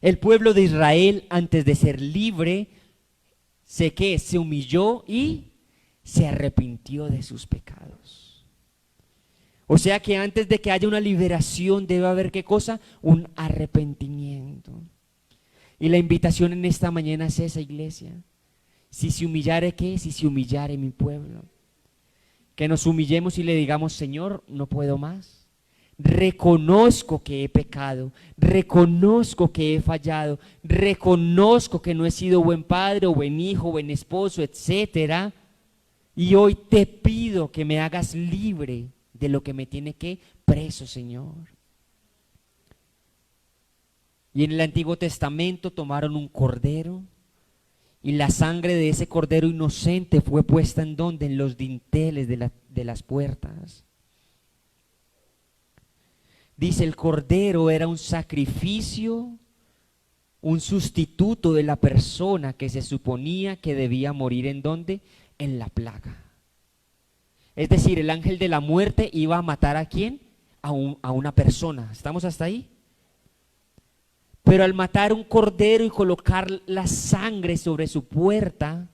El pueblo de Israel, antes de ser libre, se humilló y se arrepintió de sus pecados. O sea que antes de que haya una liberación debe haber ¿qué cosa? Un arrepentimiento. Y la invitación en esta mañana es esa, iglesia. Si se humillare, ¿qué? Si se humillare mi pueblo. Que nos humillemos y le digamos, Señor, no puedo más. Reconozco que he pecado, reconozco que he fallado, reconozco que no he sido buen padre o buen hijo, buen esposo, etcétera. Y hoy te pido que me hagas libre de lo que me tiene que preso, Señor. Y en el Antiguo Testamento tomaron un cordero y la sangre de ese cordero inocente fue puesta ¿en dónde? En los dinteles de las puertas. Dice, el cordero era un sacrificio, un sustituto de la persona que se suponía que debía morir ¿en dónde? En la plaga. Es decir, el ángel de la muerte iba a matar ¿a quién? A una persona. ¿Estamos hasta ahí? Pero al matar un cordero y colocar la sangre sobre su puerta,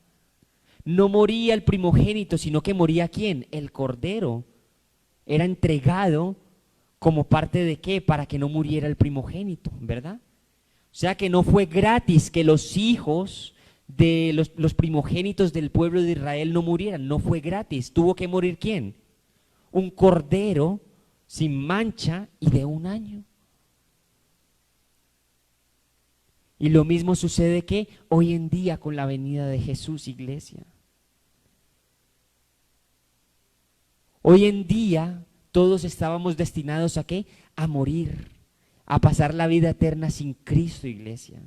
no moría el primogénito, sino que moría ¿quién? El cordero. Era entregado como parte de ¿qué? Para que no muriera el primogénito, ¿verdad? O sea que no fue gratis que los hijos de los primogénitos del pueblo de Israel no murieran, no fue gratis. ¿Tuvo que morir quién? Un cordero sin mancha y de 1 año. Y lo mismo sucede que hoy en día con la venida de Jesús, iglesia. Hoy en día todos estábamos destinados ¿a qué? A morir, a pasar la vida eterna sin Cristo, iglesia.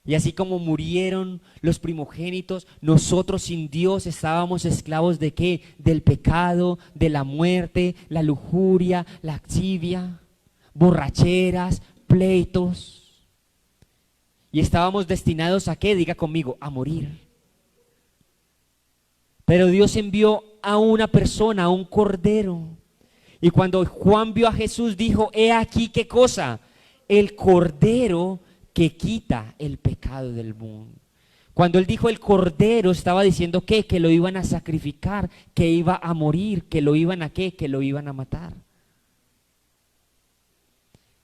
Y así como murieron los primogénitos, nosotros sin Dios estábamos esclavos ¿de qué? Del pecado, de la muerte, la lujuria, la lascivia, borracheras, pleitos. Y estábamos destinados ¿a qué? Diga conmigo, a morir. Pero Dios envió a una persona, a un cordero. Y cuando Juan vio a Jesús dijo, he aquí ¿qué cosa? El cordero que quita el pecado del mundo. Cuando él dijo el cordero, estaba diciendo ¿qué? Que lo iban a sacrificar, que iba a morir, que lo iban a ¿qué? Que lo iban a matar.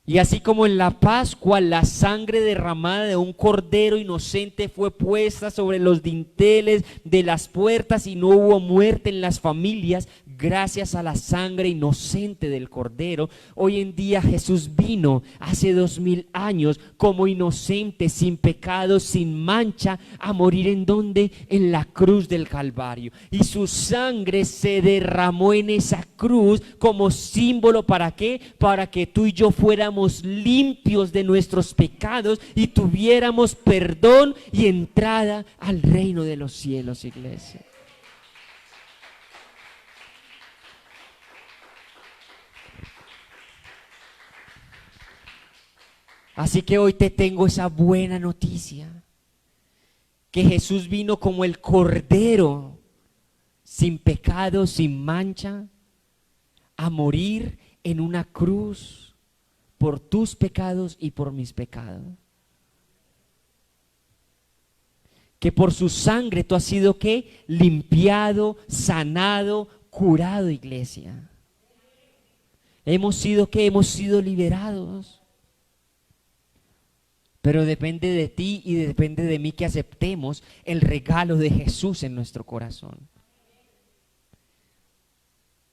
Y así como en la Pascua la sangre derramada de un cordero inocente fue puesta sobre los dinteles de las puertas y no hubo muerte en las familias gracias a la sangre inocente del cordero, hoy en día Jesús vino hace 2000 años como inocente, sin pecado, sin mancha, a morir ¿en dónde? En la cruz del Calvario. Y su sangre se derramó en esa cruz como símbolo ¿para qué? Para que tú y yo fuéramos limpios de nuestros pecados y tuviéramos perdón y entrada al reino de los cielos, iglesia. Así que hoy te tengo esa buena noticia, que Jesús vino como el cordero, sin pecado, sin mancha, a morir en una cruz por tus pecados y por mis pecados. Que por su sangre tú has sido ¿qué? Limpiado, sanado, curado, iglesia. Hemos sido ¿qué? Hemos sido liberados. Pero depende de ti y depende de mí que aceptemos el regalo de Jesús en nuestro corazón.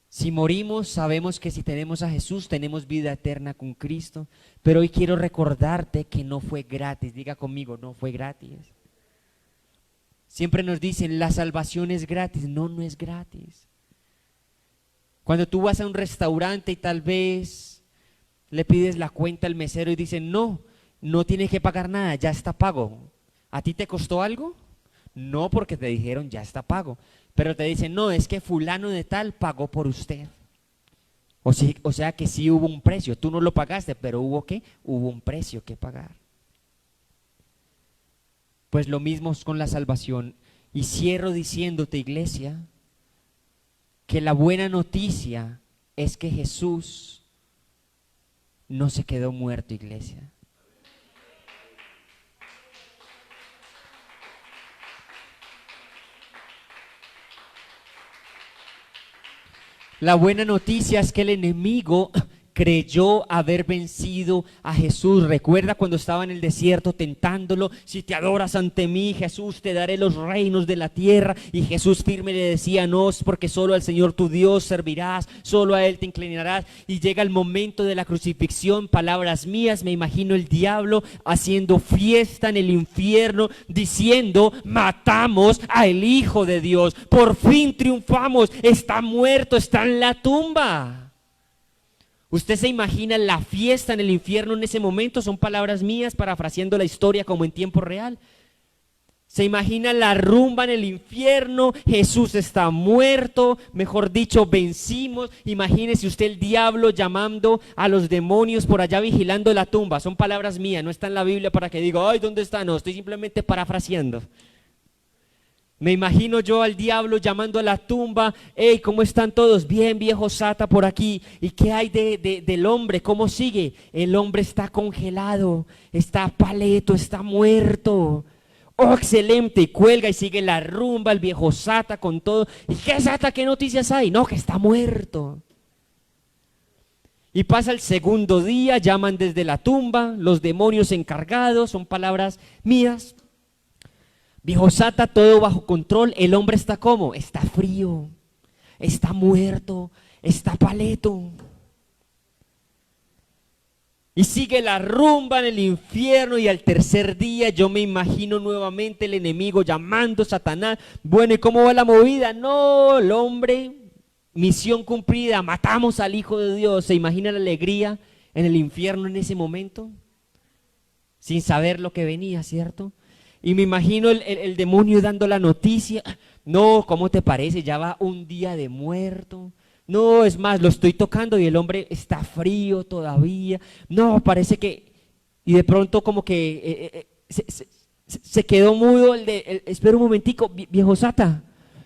Si morimos, sabemos que si tenemos a Jesús, tenemos vida eterna con Cristo. Pero hoy quiero recordarte que no fue gratis. Diga conmigo, no fue gratis. Siempre nos dicen, la salvación es gratis. No, no es gratis. Cuando tú vas a un restaurante y tal vez le pides la cuenta al mesero y dice, no, no tienes que pagar nada, ya está pago. ¿A ti te costó algo? No, porque te dijeron ya está pago. Pero te dicen, no, es que fulano de tal pagó por usted. O sea que sí hubo un precio, tú no lo pagaste, pero ¿hubo qué? Hubo un precio que pagar. Pues lo mismo es con la salvación. Y cierro diciéndote, iglesia, que la buena noticia es que Jesús no se quedó muerto, iglesia. La buena noticia es que el enemigo creyó haber vencido a Jesús. Recuerda cuando estaba en el desierto tentándolo, si te adoras ante mí, Jesús, te daré los reinos de la tierra. Y Jesús firme le decía, no, es porque solo al Señor tu Dios servirás, solo a Él te inclinarás. Y llega el momento de la crucifixión, palabras mías, me imagino el diablo haciendo fiesta en el infierno, diciendo, matamos al Hijo de Dios, por fin triunfamos, está muerto, está en la tumba. ¿Usted se imagina la fiesta en el infierno en ese momento? Son palabras mías parafraseando la historia como en tiempo real. ¿Se imagina la rumba en el infierno? Jesús está muerto, mejor dicho, vencimos. Imagínese usted el diablo llamando a los demonios por allá vigilando la tumba. Son palabras mías, no está en la Biblia para que diga, ay, ¿dónde está? No, estoy simplemente parafraseando. Me imagino yo al diablo llamando a la tumba, hey, ¿cómo están todos? Bien, viejo Sata por aquí. ¿Y qué hay del hombre? ¿Cómo sigue? El hombre está congelado, está paleto, está muerto. Oh, excelente, y cuelga y sigue la rumba, el viejo Sata con todo. ¿Y qué Sata? ¿Qué noticias hay? No, que está muerto. Y pasa el segundo día, llaman desde la tumba, los demonios encargados, son palabras mías. Viejo Sata, todo bajo control. El hombre está ¿cómo? Está frío, está muerto, está paleto. Y sigue la rumba en el infierno y al tercer día yo me imagino nuevamente el enemigo llamando a Satanás. Bueno, ¿y cómo va la movida? No, el hombre, misión cumplida, matamos al Hijo de Dios. ¿Se imagina la alegría en el infierno en ese momento? Sin saber lo que venía, ¿cierto? Y me imagino el demonio dando la noticia, no, ¿cómo te parece? Ya va un día de muerto. No, es más, lo estoy tocando y el hombre está frío todavía. No, parece que, y de pronto como que se quedó mudo espera un momentico, viejo Sata,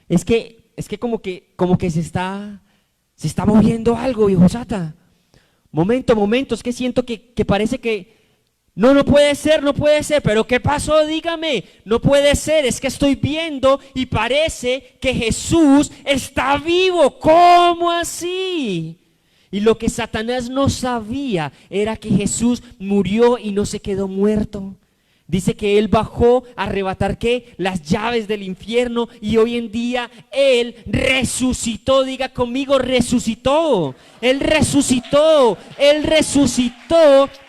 es que como que se está moviendo algo, viejo Sata. Momento, es que siento que parece que no puede ser, pero ¿qué pasó? Dígame, no puede ser, es que estoy viendo y parece que Jesús está vivo, ¿cómo así? Y lo que Satanás no sabía era que Jesús murió y no se quedó muerto. Dice que Él bajó a arrebatar ¿qué? Las llaves del infierno y hoy en día Él resucitó, diga conmigo, resucitó. Él resucitó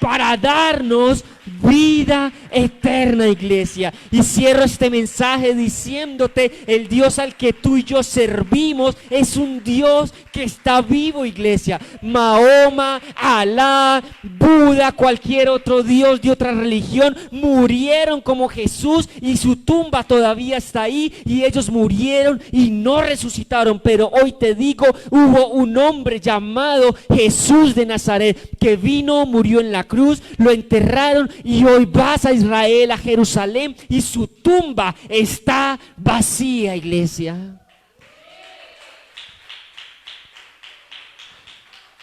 para darnos vida eterna, iglesia. Y cierro este mensaje diciéndote, el Dios al que tú y yo servimos es un Dios que está vivo, iglesia. Mahoma, Alá, Buda, cualquier otro Dios de otra religión murieron como Jesús y su tumba todavía está ahí y ellos murieron y no resucitaron. Pero hoy te digo, hubo un hombre llamado Jesús de Nazaret que vino, murió en la cruz, lo enterraron y hoy vas a Israel, a Jerusalén y su tumba está vacía, iglesia.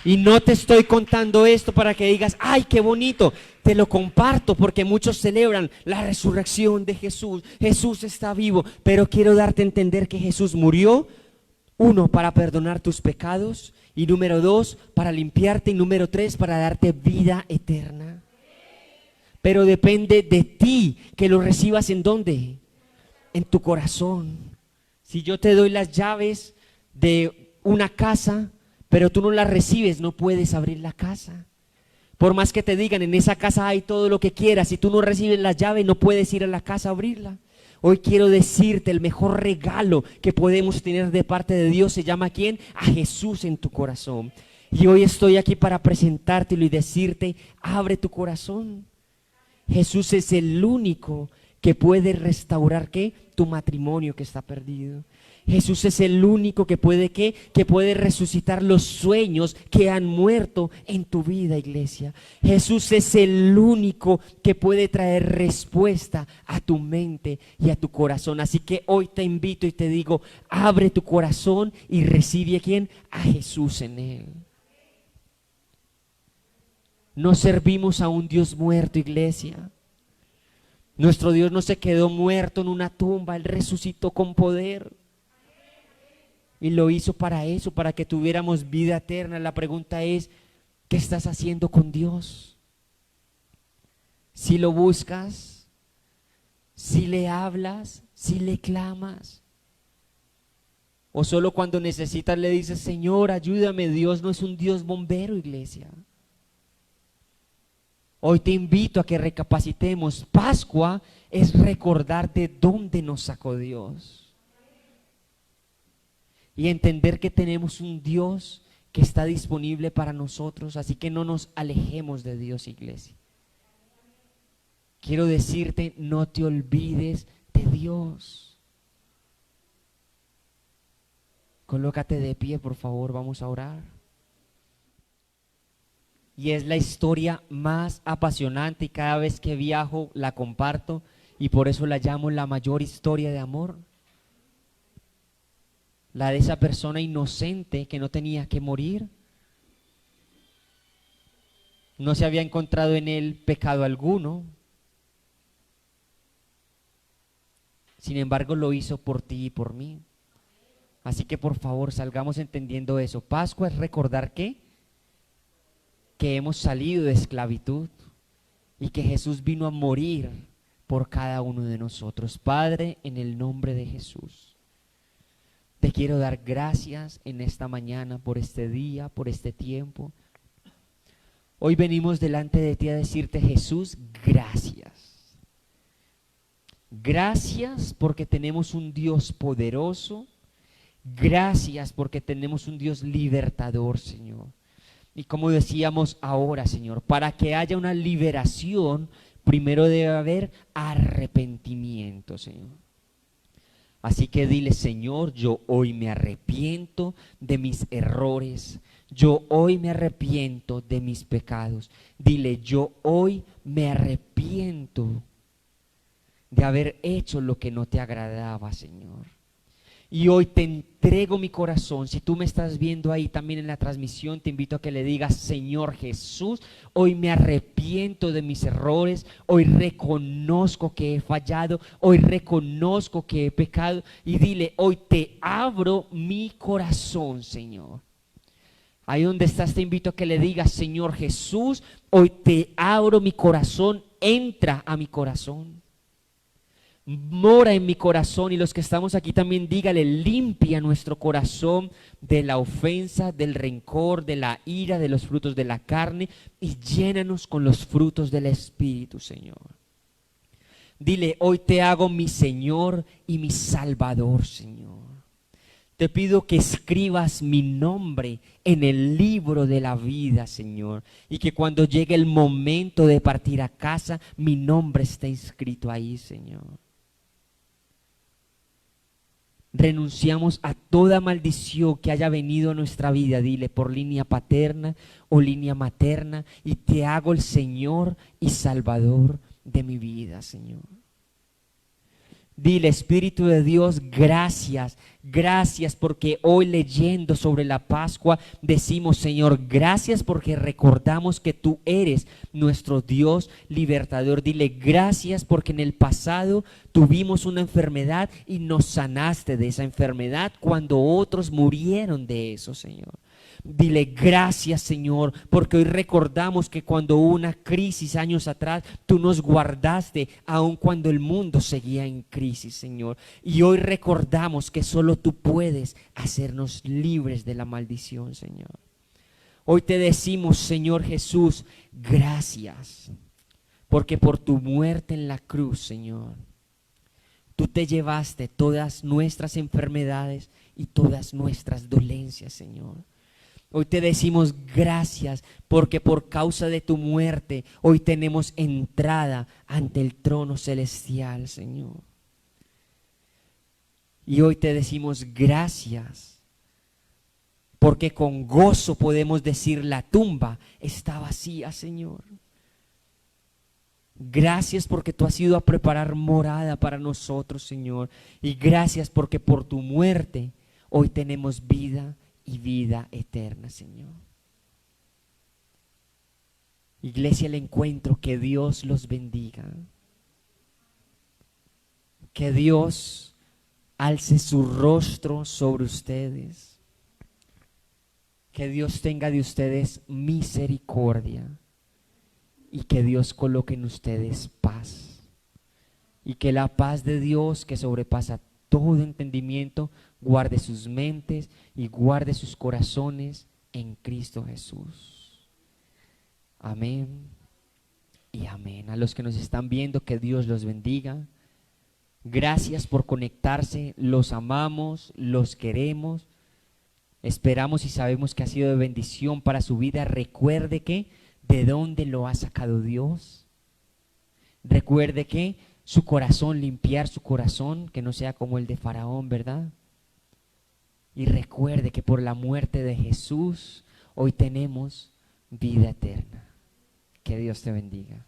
Y no te estoy contando esto para que digas, ay, qué bonito. Te lo comparto porque muchos celebran la resurrección de Jesús. Jesús está vivo, pero quiero darte a entender que Jesús murió, uno, para perdonar tus pecados, y número dos, para limpiarte, y número tres, para darte vida eterna. Pero depende de ti que lo recibas ¿en dónde? En tu corazón. Si yo te doy las llaves de una casa, pero tú no las recibes, no puedes abrir la casa. Por más que te digan, en esa casa hay todo lo que quieras, si tú no recibes las llaves, no puedes ir a la casa a abrirla. Hoy quiero decirte, el mejor regalo que podemos tener de parte de Dios se llama ¿quién? A Jesús en tu corazón. Y hoy estoy aquí para presentártelo y decirte, abre tu corazón. Jesús es el único que puede restaurar ¿qué? Tu matrimonio que está perdido. Jesús es el único que puede ¿qué? Que puede resucitar los sueños que han muerto en tu vida, iglesia. Jesús es el único que puede traer respuesta a tu mente y a tu corazón. Así que hoy te invito y te digo, abre tu corazón y recibe ¿a quién? A Jesús en él. No servimos a un Dios muerto, iglesia. Nuestro Dios no se quedó muerto en una tumba, Él resucitó con poder. Y lo hizo para eso, para que tuviéramos vida eterna. La pregunta es, ¿qué estás haciendo con Dios? Si lo buscas, si le hablas, si le clamas. O solo cuando necesitas le dices, Señor, ayúdame. Dios no es un Dios bombero, iglesia. Hoy te invito a que recapacitemos. Pascua es recordar de dónde nos sacó Dios. Y entender que tenemos un Dios que está disponible para nosotros. Así que no nos alejemos de Dios, iglesia. Quiero decirte, no te olvides de Dios. Colócate de pie, por favor, vamos a orar. Y es la historia más apasionante y cada vez que viajo la comparto y por eso la llamo la mayor historia de amor. La de esa persona inocente que no tenía que morir. No se había encontrado en él pecado alguno. Sin embargo, lo hizo por ti y por mí. Así que por favor salgamos entendiendo eso. Pascua es recordar que hemos salido de esclavitud y que Jesús vino a morir por cada uno de nosotros. Padre, en el nombre de Jesús, te quiero dar gracias en esta mañana por este día, por este tiempo. Hoy venimos delante de ti a decirte, Jesús, gracias. Gracias porque tenemos un Dios poderoso. Gracias porque tenemos un Dios libertador, Señor. Y como decíamos ahora, Señor, para que haya una liberación, primero debe haber arrepentimiento, Señor. Así que dile, Señor, yo hoy me arrepiento de mis errores. Yo hoy me arrepiento de mis pecados. Dile, yo hoy me arrepiento de haber hecho lo que no te agradaba, Señor. Y hoy te entrego mi corazón. Si tú me estás viendo ahí también en la transmisión, te invito a que le digas, Señor Jesús, hoy me arrepiento de mis errores, hoy reconozco que he fallado, hoy reconozco que he pecado. Y dile, hoy te abro mi corazón, Señor. Ahí donde estás te invito a que le digas, Señor Jesús, hoy te abro mi corazón, entra a mi corazón. Mora en mi corazón, y los que estamos aquí también dígale, limpia nuestro corazón de la ofensa, del rencor, de la ira, de los frutos de la carne y llénanos con los frutos del Espíritu, Señor. Dile, hoy te hago mi Señor y mi Salvador, Señor. Te pido que escribas mi nombre en el libro de la vida, Señor, y que cuando llegue el momento de partir a casa, mi nombre esté inscrito ahí, Señor. Renunciamos a toda maldición que haya venido a nuestra vida, dile, por línea paterna o línea materna, y te hago el Señor y Salvador de mi vida, Señor. Dile, Espíritu de Dios, gracias, gracias porque hoy leyendo sobre la Pascua decimos, Señor, gracias porque recordamos que tú eres nuestro Dios libertador. Dile, gracias porque en el pasado tuvimos una enfermedad y nos sanaste de esa enfermedad cuando otros murieron de eso, Señor. Dile, gracias, Señor, porque hoy recordamos que cuando hubo una crisis años atrás, tú nos guardaste aun cuando el mundo seguía en crisis, Señor. Y hoy recordamos que solo tú puedes hacernos libres de la maldición, Señor. Hoy te decimos, Señor Jesús, gracias, porque por tu muerte en la cruz, Señor, Tú te llevaste todas nuestras enfermedades y todas nuestras dolencias, Señor. Hoy te decimos gracias porque por causa de tu muerte hoy tenemos entrada ante el trono celestial, Señor. Y hoy te decimos gracias porque con gozo podemos decir la tumba está vacía, Señor. Gracias porque tú has ido a preparar morada para nosotros, Señor. Y gracias porque por tu muerte hoy tenemos vida y vida eterna, Señor. Iglesia del Encuentro, que Dios los bendiga. Que Dios alce su rostro sobre ustedes. Que Dios tenga de ustedes misericordia. Y que Dios coloque en ustedes paz. Y que la paz de Dios, que sobrepasa todo entendimiento, guarde sus mentes y guarde sus corazones en Cristo Jesús. Amén y amén. A los que nos están viendo, que Dios los bendiga. Gracias por conectarse. Los amamos, los queremos. Esperamos y sabemos que ha sido de bendición para su vida. Recuerde que de dónde lo ha sacado Dios. Recuerde que su corazón, limpiar su corazón, que no sea como el de Faraón, ¿verdad? Y recuerde que por la muerte de Jesús hoy tenemos vida eterna. Que Dios te bendiga.